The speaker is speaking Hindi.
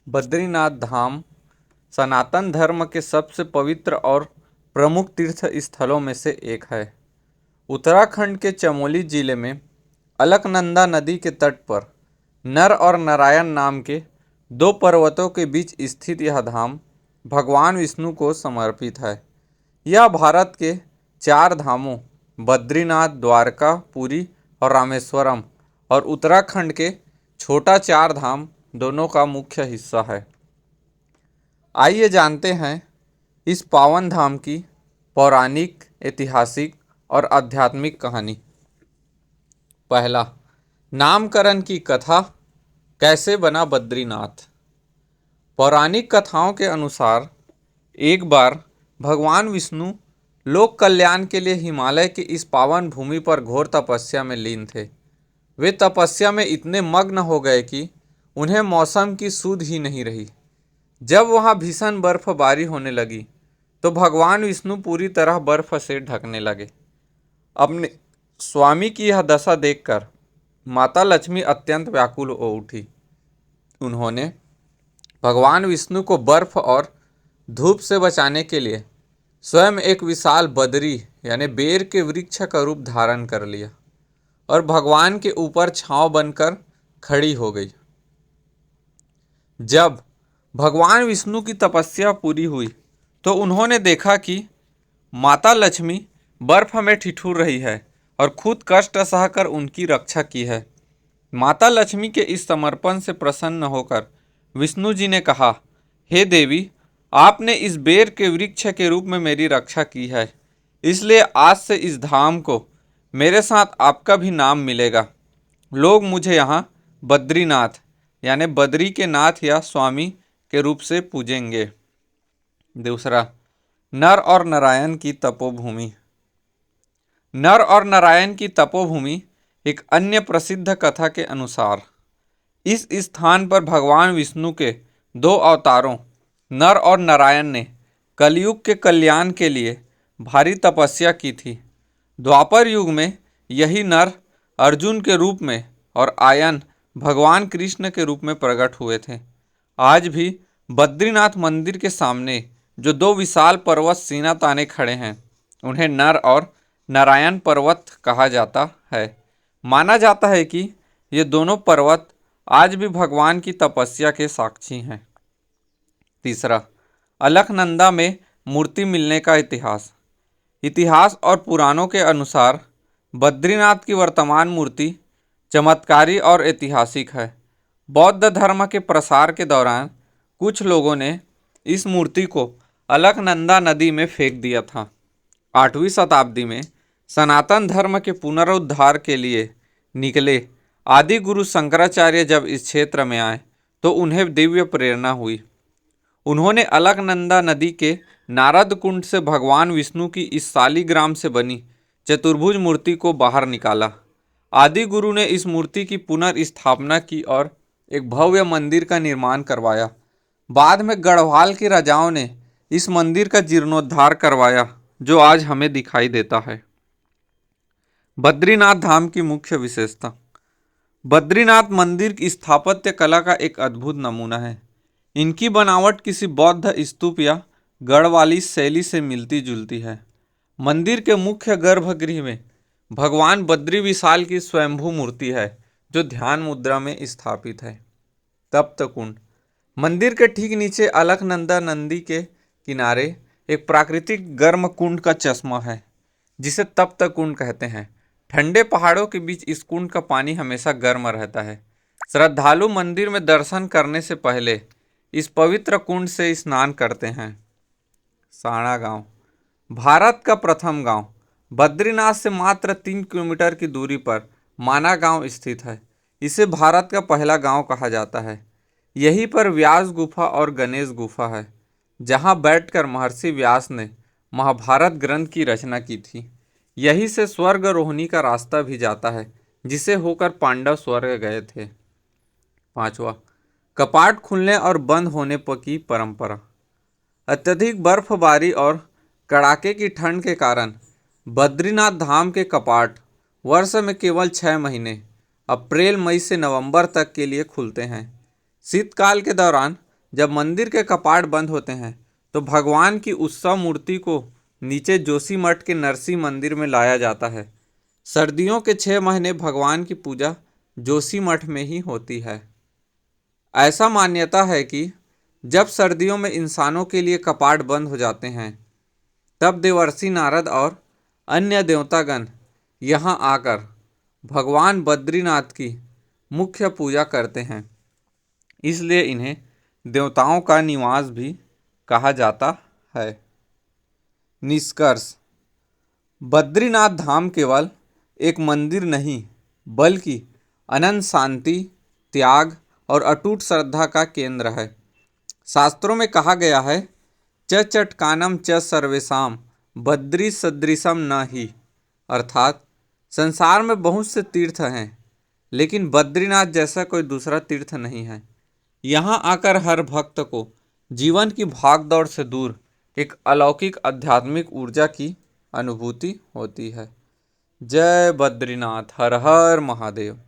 बद्रीनाथ धाम सनातन धर्म के सबसे पवित्र और प्रमुख तीर्थ स्थलों में से एक है। उत्तराखंड के चमोली जिले में अलकनंदा नदी के तट पर नर और नारायण नाम के दो पर्वतों के बीच स्थित यह धाम भगवान विष्णु को समर्पित है। यह भारत के चार धामों बद्रीनाथ, द्वारका, पुरी और रामेश्वरम और उत्तराखंड के छोटा चार धाम दोनों का मुख्य हिस्सा है। आइए जानते हैं इस पावन धाम की पौराणिक, ऐतिहासिक और आध्यात्मिक कहानी। पहला, नामकरण की कथा। कैसे बना बद्रीनाथ? पौराणिक कथाओं के अनुसार एक बार भगवान विष्णु लोक कल्याण के लिए हिमालय की इस पावन भूमि पर घोर तपस्या में लीन थे। वे तपस्या में इतने मग्न हो गए कि उन्हें मौसम की सुध ही नहीं रही। जब वहां भीषण बर्फबारी होने लगी तो भगवान विष्णु पूरी तरह बर्फ से ढकने लगे। अपने स्वामी की यह दशा देखकर माता लक्ष्मी अत्यंत व्याकुल हो उठी। उन्होंने भगवान विष्णु को बर्फ और धूप से बचाने के लिए स्वयं एक विशाल बदरी यानी बेर के वृक्ष का रूप धारण कर लिया और भगवान के ऊपर छांव बनकर खड़ी हो गई। जब भगवान विष्णु की तपस्या पूरी हुई तो उन्होंने देखा कि माता लक्ष्मी बर्फ में ठिठुर रही है और खुद कष्ट सहकर उनकी रक्षा की है। माता लक्ष्मी के इस समर्पण से प्रसन्न होकर विष्णु जी ने कहा, हे देवी, आपने इस बेर के वृक्ष के रूप में मेरी रक्षा की है, इसलिए आज से इस धाम को मेरे साथ आपका भी नाम मिलेगा। लोग मुझे यहाँ बद्रीनाथ यानी बद्री के नाथ या स्वामी के रूप से पूजेंगे। दूसरा, नर और नारायण की तपोभूमि। नर और नारायण की तपोभूमि एक अन्य प्रसिद्ध कथा के अनुसार इस स्थान पर भगवान विष्णु के दो अवतारों नर और नारायण ने कलयुग के कल्याण के लिए भारी तपस्या की थी। द्वापर युग में यही नर अर्जुन के रूप में और आयन भगवान कृष्ण के रूप में प्रकट हुए थे। आज भी बद्रीनाथ मंदिर के सामने जो दो विशाल पर्वत सीना ताने खड़े हैं, उन्हें नर और नारायण पर्वत कहा जाता है। माना जाता है कि ये दोनों पर्वत आज भी भगवान की तपस्या के साक्षी हैं। तीसरा, अलकनंदा में मूर्ति मिलने का इतिहास। इतिहास और पुराणों के अनुसार बद्रीनाथ की वर्तमान मूर्ति चमत्कारी और ऐतिहासिक है। बौद्ध धर्म के प्रसार के दौरान कुछ लोगों ने इस मूर्ति को अलकनंदा नदी में फेंक दिया था। 8वीं शताब्दी में सनातन धर्म के पुनरुद्धार के लिए निकले आदि गुरु शंकराचार्य जब इस क्षेत्र में आए तो उन्हें दिव्य प्रेरणा हुई। उन्होंने अलकनंदा नदी के नारद कुंड से भगवान विष्णु की इस शालिग्राम से बनी चतुर्भुज मूर्ति को बाहर निकाला। आदि गुरु ने इस मूर्ति की पुनर्स्थापना की और एक भव्य मंदिर का निर्माण करवाया। बाद में गढ़वाल के राजाओं ने इस मंदिर का जीर्णोद्धार करवाया, जो आज हमें दिखाई देता है। बद्रीनाथ धाम की मुख्य विशेषता। बद्रीनाथ मंदिर की स्थापत्य कला का एक अद्भुत नमूना है। इनकी बनावट किसी बौद्ध स्तूप या गढ़वाली शैली से मिलती जुलती है। मंदिर के मुख्य गर्भगृह में भगवान बद्री विशाल की स्वयंभू मूर्ति है, जो ध्यान मुद्रा में स्थापित है। तप्त कुंड। मंदिर के ठीक नीचे अलकनंदा नदी के किनारे एक प्राकृतिक गर्म कुंड का चश्मा है, जिसे तप्त कुंड कहते हैं। ठंडे पहाड़ों के बीच इस कुंड का पानी हमेशा गर्म रहता है। श्रद्धालु मंदिर में दर्शन करने से पहले इस पवित्र कुंड से स्नान करते हैं। साणा गांव। भारत का प्रथम गांव। बद्रीनाथ से मात्र 3 किलोमीटर की दूरी पर माना गांव स्थित है। इसे भारत का पहला गांव कहा जाता है। यहीं पर व्यास गुफा और गणेश गुफा है, जहां बैठकर महर्षि व्यास ने महाभारत ग्रंथ की रचना की थी। यहीं से स्वर्गरोहिणी का रास्ता भी जाता है, जिसे होकर पांडव स्वर्ग गए थे। पांचवा, कपाट खुलने और बंद होने पर की परंपरा। अत्यधिक बर्फबारी और कड़ाके की ठंड के कारण बद्रीनाथ धाम के कपाट वर्ष में केवल 6 महीने अप्रैल मई से नवंबर तक के लिए खुलते हैं। शीतकाल के दौरान जब मंदिर के कपाट बंद होते हैं तो भगवान की उत्सव मूर्ति को नीचे जोशीमठ के नरसिंह मंदिर में लाया जाता है। सर्दियों के 6 महीने भगवान की पूजा जोशीमठ में ही होती है। ऐसा मान्यता है कि जब सर्दियों में इंसानों के लिए कपाट बंद हो जाते हैं तब देवर्षि नारद और अन्य देवतागण यहाँ आकर भगवान बद्रीनाथ की मुख्य पूजा करते हैं, इसलिए इन्हें देवताओं का निवास भी कहा जाता है। निष्कर्ष, बद्रीनाथ धाम केवल एक मंदिर नहीं बल्कि अनंत शांति, त्याग और अटूट श्रद्धा का केंद्र है। शास्त्रों में कहा गया है, च चटकानम च सर्वेशाम बद्री सदृशम न ही, अर्थात संसार में बहुत से तीर्थ हैं लेकिन बद्रीनाथ जैसा कोई दूसरा तीर्थ नहीं है। यहाँ आकर हर भक्त को जीवन की भागदौड़ से दूर एक अलौकिक आध्यात्मिक ऊर्जा की अनुभूति होती है। जय बद्रीनाथ, हर हर महादेव।